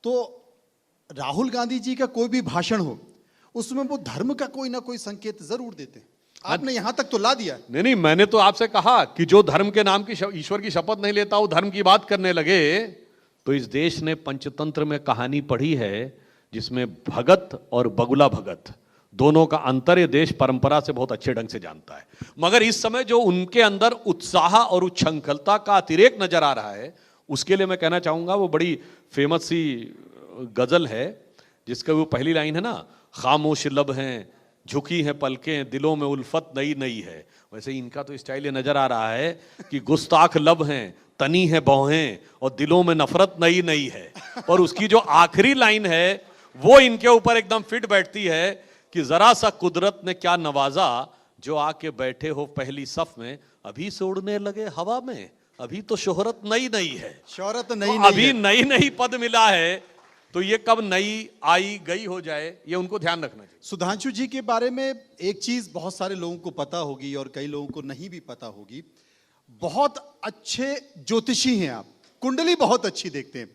तो राहुल गांधी जी का कोई भी भाषण हो उसमें वो धर्म का कोई ना कोई संकेत जरूर देते हैं। आपने यहां तक तो ला दिया। नहीं, मैंने तो आपसे कहा कि जो धर्म के नाम की ईश्वर की शपथ नहीं लेता वो धर्म की बात करने लगे। तो इस देश ने पंचतंत्र में कहानी पढ़ी है जिसमें भगत और बगुला भगत दोनों का अंतर ये देश परंपरा से बहुत अच्छे ढंग से जानता है। मगर इस समय जो उनके अंदर उत्साह और उच्छृंखलता का अतिरेक नजर आ रहा है, उसके लिए मैं कहना चाहूंगा, वो बड़ी फेमस सी गजल है जिसका वो पहली लाइन है ना, खामोश लब हैं, झुकी हैं पलकें, दिलों में उल्फत नई नई है। वैसे इनका तो स्टाइल ये नजर आ रहा है कि गुस्ताख लब हैं, तनी है बौहें और दिलों में नफरत नई नई है। और उसकी जो आखिरी लाइन है वो इनके ऊपर एकदम फिट बैठती है कि जरा सा कुदरत ने क्या नवाजा, जो आके बैठे हो पहली सफ में, अभी से उड़ने लगे हवा में, अभी तो शोहरत नई नई है। शोहरत नई तो अभी नई नई पद मिला है, तो ये कब नई आई गई हो जाए, ये उनको ध्यान रखना चाहिए। सुधांशु जी के बारे में एक चीज बहुत सारे लोगों को पता होगी और कई लोगों को नहीं भी पता होगी, बहुत अच्छे ज्योतिषी हैं आप, कुंडली बहुत अच्छी देखते हैं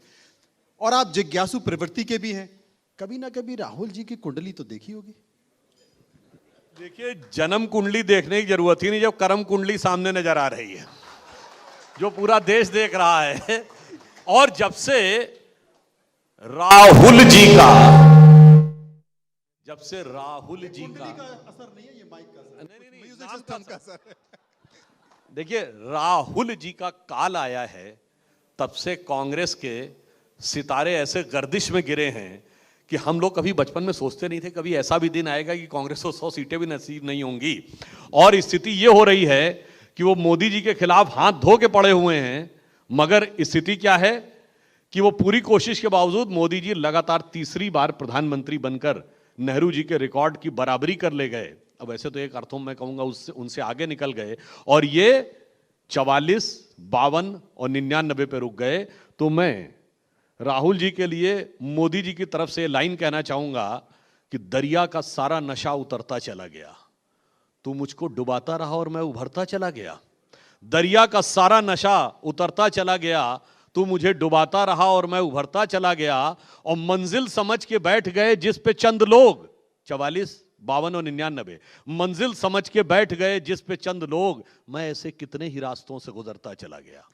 और आप जिज्ञासु प्रवृत्ति के भी हैं। कभी ना कभी राहुल जी की कुंडली तो देखी होगी। देखिए, जन्म कुंडली देखने की जरूरत ही नहीं जब कर्म कुंडली सामने नजर आ रही है, जो पूरा देश देख रहा है। और जब से राहुल जी का असर नहीं है, ये माइक का असर। नहीं, म्यूजिक सिस्टम का असर है। देखिए, राहुल जी का काल आया है, तब से कांग्रेस के सितारे ऐसे गर्दिश में गिरे हैं कि हम लोग कभी बचपन में सोचते नहीं थे कभी ऐसा भी दिन आएगा कि कांग्रेस को 100 सीटें भी नसीब नहीं होंगी। और स्थिति ये हो रही है कि वो मोदी जी के खिलाफ हाथ धो के पड़े हुए हैं, मगर स्थिति क्या है कि वो पूरी कोशिश के बावजूद मोदी जी लगातार तीसरी बार प्रधानमंत्री बनकर नेहरू जी के रिकॉर्ड की बराबरी कर ले गए। अब वैसे तो एक अर्थों में कहूंगा उससे उनसे आगे निकल गए और ये 44, 52 और 99 पे रुक गए। तो मैं राहुल जी के लिए मोदी जी की तरफ से लाइन कहना चाहूंगा कि दरिया का सारा नशा उतरता चला गया, तू मुझको डुबाता रहा और मैं उभरता चला गया। दरिया का सारा नशा उतरता चला गया, तू मुझे डुबाता रहा और मैं उभरता चला गया। और मंजिल समझ के बैठ गए जिस पे चंद लोग, 44, 52 और 99, मंजिल समझ के बैठ गए जिस पे चंद लोग, मैं ऐसे कितने ही रास्तों से गुजरता चला गया।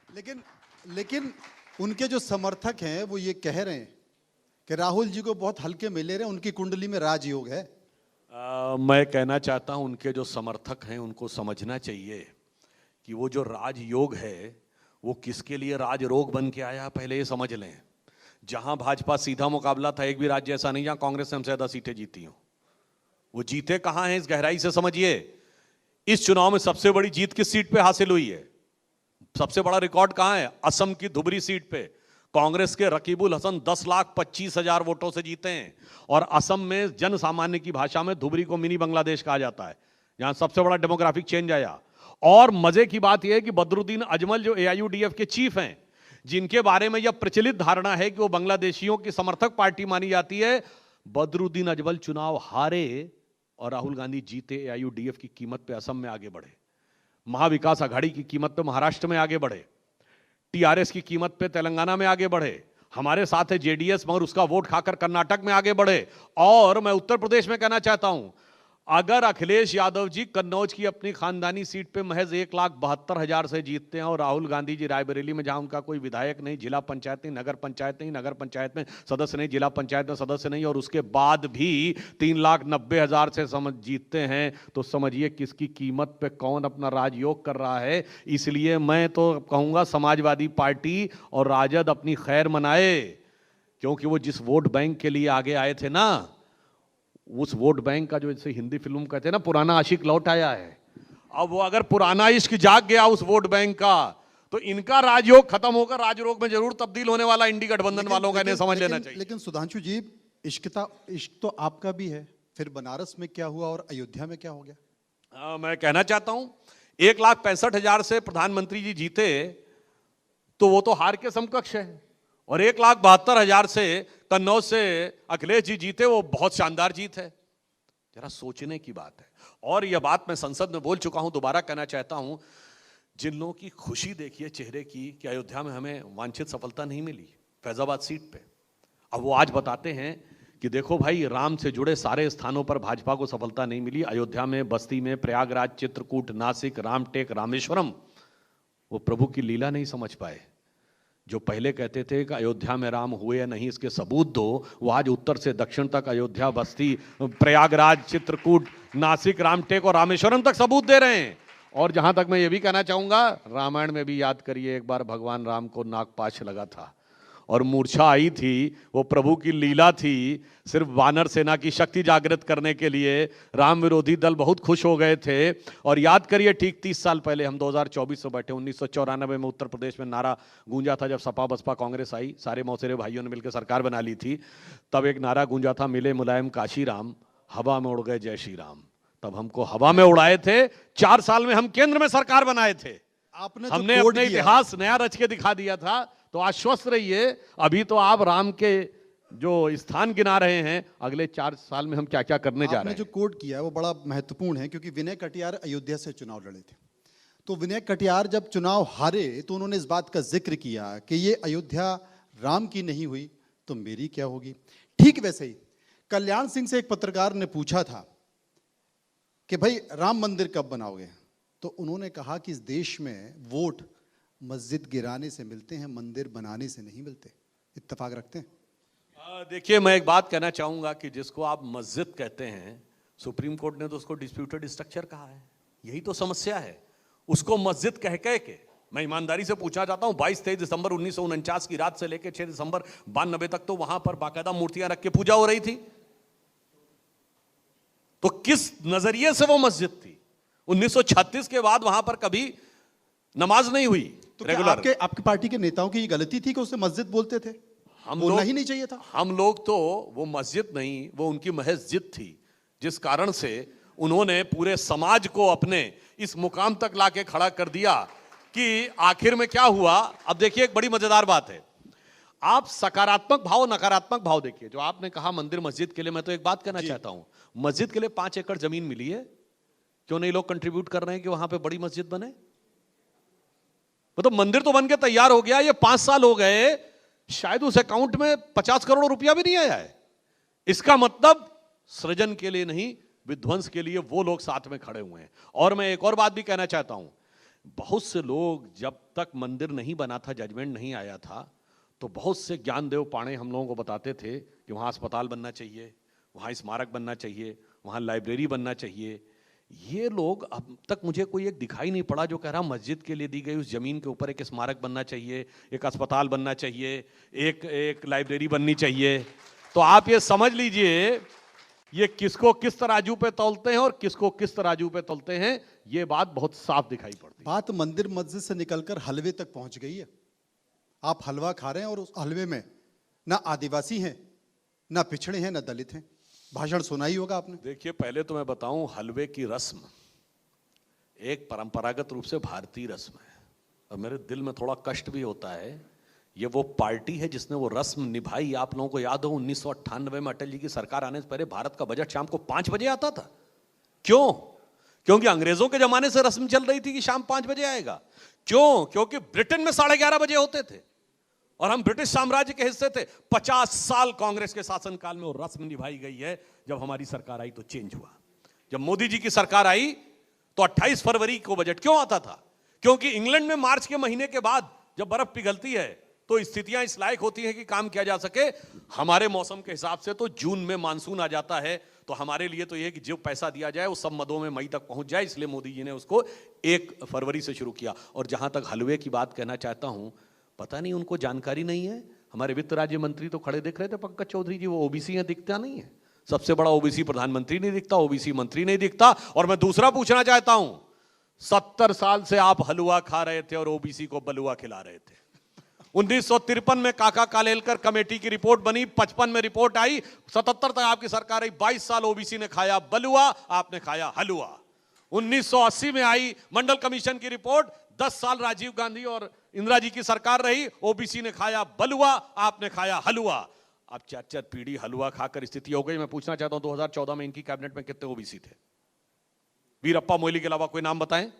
लेकिन उनके जो समर्थक हैं वो ये कह रहे हैं कि राहुल जी को बहुत हल्के में ले रहे हैं, उनकी कुंडली में राजयोग है। मैं कहना चाहता हूं उनके जो समर्थक हैं उनको समझना चाहिए कि वो जो राजयोग है वो किसके लिए राज रोग बन के आया, पहले ये समझ लें। जहां भाजपा सीधा मुकाबला था, एक भी राज्य ऐसा नहीं जहां कांग्रेस ने हमसे ज्यादा सीटें जीती हो। वो जीते कहां हैं, इस गहराई से समझिए। इस चुनाव में सबसे बड़ी जीत किस सीट पे हासिल हुई है? सबसे बड़ा रिकॉर्ड कहां है? असम की धुबरी सीट पे कांग्रेस के रकीबुल हसन 10,25,000 वोटों से जीते हैं। और असम में जन सामान्य की भाषा में धुबरी को मिनी बांग्लादेश कहा जाता है, जहां सबसे बड़ा डेमोग्राफिक चेंज आया। और मजे की बात यह है कि बदरुद्दीन अजमल जो AIUDF के चीफ हैं, जिनके बारे में यह प्रचलित धारणा है कि वो बांग्लादेशियों की समर्थक पार्टी मानी जाती है, बदरुद्दीन अजमल चुनाव हारे और राहुल गांधी जीते। AIUDF की कीमत पे असम में आगे बढ़े, महाविकास आघाड़ी की कीमत पे महाराष्ट्र में आगे बढ़े, TRS की कीमत पे तेलंगाना में आगे बढ़े, हमारे साथ है JDS मगर उसका वोट खाकर कर्नाटक में आगे बढ़े। और मैं उत्तर प्रदेश में कहना चाहता हूं, अगर अखिलेश यादव जी कन्नौज की अपनी खानदानी सीट पे महज 1,72,000 से जीतते हैं और राहुल गांधी जी रायबरेली में जहां उनका कोई विधायक नहीं, जिला पंचायत नहीं, नगर पंचायत नहीं, नगर पंचायत में सदस्य नहीं, जिला पंचायत में सदस्य नहीं, और उसके बाद भी 3,90,000 से जीतते हैं, तो समझिए किसकी कीमत पे कौन अपना राजयोग कर रहा है। इसलिए मैं तो कहूंगा समाजवादी पार्टी और राजद अपनी खैर मनाए, क्योंकि वो जिस वोट बैंक के लिए आगे आए थे ना, उस वोट बैंक का जो जैसे हिंदी फिल्म कहते हैं ना, पुराना आशिक लौट आया है। अब वो अगर पुराना इश्क जाग गया उस वोट बैंक का, तो इनका राजयोग खत्म होकर राजयोग में जरूर तब्दील होने वाला इंडी गठबंधन वालों का इन्हें समझ लेना चाहिए। लेकिन सुधांशु जी, इश्क तो आपका भी है, फिर बनारस में क्या हुआ और अयोध्या में क्या हो गया? मैं कहना चाहता हूं 1,65,000 से प्रधानमंत्री जी जीते तो वो तो हार के समकक्ष है, और 1,72,000 से कन्नौज से अखिलेश जी जीते, वो बहुत शानदार जीत है। जरा सोचने की बात है। और यह बात मैं संसद में बोल चुका हूं, दोबारा कहना चाहता हूं, जिन लोगों की खुशी देखिए चेहरे की कि अयोध्या में हमें वांछित सफलता नहीं मिली, फैजाबाद सीट पे, अब वो आज बताते हैं कि देखो भाई, राम से जुड़े सारे स्थानों पर भाजपा को सफलता नहीं मिली। अयोध्या में, बस्ती में, प्रयागराज, चित्रकूट, नासिक, रामटेक, रामेश्वरम, वो प्रभु की लीला नहीं समझ पाए। जो पहले कहते थे कि अयोध्या में राम हुए या नहीं इसके सबूत दो, वो आज उत्तर से दक्षिण तक अयोध्या, बस्ती, प्रयागराज, चित्रकूट, नासिक, रामटेक और रामेश्वरम तक सबूत दे रहे हैं। और जहां तक मैं ये भी कहना चाहूंगा, रामायण में भी याद करिए, एक बार भगवान राम को नागपाश लगा था और मूर्छा आई थी, वो प्रभु की लीला थी। सिर्फ वानर सेना की शक्ति जागृत करने के लिए राम विरोधी दल बहुत खुश हो गए थे। और याद करिए, ठीक 30 साल पहले, हम 2024 में बैठे, 1994 में उत्तर प्रदेश में नारा गूंजा था, जब सपा बसपा कांग्रेस आई, सारे मौसेरे भाइयों ने मिलकर सरकार बना ली थी। तब एक नारा गूंजा था, मिले मुलायम काशी राम, हवा में उड़ गए जय श्री राम। तब हमको हवा में उड़ाए थे। 4 साल में हम केंद्र में सरकार बनाए थे। आपने हमने अपने इतिहास नया रच के दिखा दिया था। तो आश्वस्त रहिए, अभी तो आप राम के जो स्थान गिना रहे हैं, अगले 4 साल में हम क्या क्या करने जा रहे हैं। आपने जो कोट किया है वो बड़ा महत्वपूर्ण है, क्योंकि विनय कटियार अयोध्या से चुनाव लड़े थे। तो विनय कटियार जब चुनाव हारे तो उन्होंने इस बात का जिक्र किया कि ये अयोध्या राम की नहीं हुई तो मेरी क्या होगी। ठीक वैसे ही कल्याण सिंह से एक पत्रकार ने पूछा था कि भाई राम मंदिर कब बनाओगे, तो उन्होंने कहा कि इस देश में वोट मस्जिद गिराने से मिलते हैं, मंदिर बनाने से नहीं मिलते। इत्तेफाक रखते हैं? देखिए, मैं एक बात कहना चाहूंगा कि जिसको आप मस्जिद कहते हैं, सुप्रीम कोर्ट ने तो उसको डिस्प्यूटेड स्ट्रक्चर कहा है। यही तो समस्या है, उसको मस्जिद कह के। मैं ईमानदारी से पूछना चाहता हूं, 22-23 दिसंबर 1949 की रात से लेकर 6 दिसंबर 92 तक तो वहां पर बाकायदा मूर्तियां रख के पूजा हो रही थी। तो किस नजरिए से वो मस्जिद थी? 1936 के बाद वहां पर कभी नमाज नहीं हुई। तो क्या आपकी पार्टी के नेताओं की ये गलती थी कि उसे मस्जिद बोलते थे? हम बोलना लोग ही नहीं चाहिए था। हम लोग तो, वो मस्जिद नहीं, वो उनकी महज जिद थी, जिस कारण से उन्होंने पूरे समाज को अपने इस मुकाम तक लाके खड़ा कर दिया कि आखिर में क्या हुआ। अब देखिए, एक बड़ी मजेदार बात है, आप सकारात्मक भाव नकारात्मक भाव देखिए। जो आपने कहा मंदिर मस्जिद के लिए, मैं तो एक बात कहना चाहता हूं, मस्जिद के लिए 5 एकड़ जमीन मिली है, क्यों नहीं लोग कंट्रीब्यूट कर रहे हैं कि वहां पे बड़ी मस्जिद बने? मतलब मंदिर तो बन के तैयार हो गया, ये 5 साल हो गए, शायद उस अकाउंट में 50 करोड़ रुपया भी नहीं आया है। इसका मतलब सृजन के लिए नहीं, विध्वंस के लिए वो लोग साथ में खड़े हुए हैं। और मैं एक और बात भी कहना चाहता हूं, बहुत से लोग, जब तक मंदिर नहीं बना था, जजमेंट नहीं आया था, तो बहुत से ज्ञानदेव पाणे हम लोगों को बताते थे कि वहां अस्पताल बनना चाहिए, वहां स्मारक बनना चाहिए, वहां लाइब्रेरी बनना चाहिए। ये लोग, अब तक मुझे कोई एक दिखाई नहीं पड़ा जो कह रहा मस्जिद के लिए दी गई उस जमीन के ऊपर एक स्मारक बनना चाहिए, एक अस्पताल बनना चाहिए, एक लाइब्रेरी बननी चाहिए। तो आप ये समझ लीजिए, ये किसको किस तराजू पे तौलते हैं और किसको किस तराजू पे तौलते हैं, ये बात बहुत साफ दिखाई पड़ती है। बात मंदिर मस्जिद से निकलकर हलवे तक पहुंच गई है। आप हलवा खा रहे हैं और उस हलवे में ना आदिवासी हैं, ना पिछड़े हैं, ना दलित हैं। भाषण सुना ही होगा आपने। देखिए, पहले तो मैं बताऊं, हलवे की रस्म एक परंपरागत रूप से भारतीय रस्म है, और मेरे दिल में थोड़ा कष्ट भी होता है। ये वो पार्टी है जिसने वो रस्म निभाई। आप लोगों को याद हो, 1998 में अटल जी की सरकार आने से पहले भारत का बजट शाम को 5 बजे आता था। क्यों? क्योंकि अंग्रेजों के जमाने से रस्म चल रही थी कि शाम 5 बजे आएगा। क्यों? क्योंकि ब्रिटेन में 11:30 बजे होते थे और हम ब्रिटिश साम्राज्य के हिस्से थे। 50 साल कांग्रेस के शासनकाल में वो रस्म निभाई गई है। जब हमारी सरकार आई तो चेंज हुआ। जब मोदी जी की सरकार आई तो 28 फरवरी को बजट क्यों आता था? क्योंकि इंग्लैंड में मार्च के महीने के बाद जब बर्फ पिघलती है तो स्थितियां इस लायक होती हैं कि काम किया जा सके। हमारे मौसम के हिसाब से तो जून में मानसून आ जाता है, तो हमारे लिए तो यह कि जो पैसा दिया जाए वो सब मदों में मई तक पहुंच जाए, इसलिए मोदी जी ने उसको 1 फरवरी से शुरू किया। और जहां तक हलवे की बात कहना चाहता हूं, पता नहीं उनको जानकारी नहीं है। हमारे वित्त राज्य मंत्री तो खड़े दिख रहे थे, पंकज चौधरी जी, वो ओबीसी हैं, दिखता नहीं है। सबसे बड़ा ओबीसी प्रधानमंत्री नहीं दिखता, ओबीसी मंत्री नहीं दिखता। और मैं दूसरा पूछना चाहता हूं, 70 साल से आप हलवा खा रहे थे और ओबीसी को बलुआ खिला रहे थे। 1953 में काका कालेलकर कमेटी की रिपोर्ट बनी, 55 में रिपोर्ट आई, 77 तक आपकी सरकार आई। 22 साल ओबीसी ने खाया बलुआ, आपने खाया हलवा। 1980 में आई मंडल कमीशन की रिपोर्ट, 10 साल राजीव गांधी और इंदिरा जी की सरकार रही, ओबीसी ने खाया बलुआ, आपने खाया हलवा। अब 4 पीढ़ी हलवा खाकर स्थिति हो गई। मैं पूछना चाहता हूं, 2014 में इनकी कैबिनेट में कितने ओबीसी थे? वीरप्पा मोइली के अलावा कोई नाम बताएं।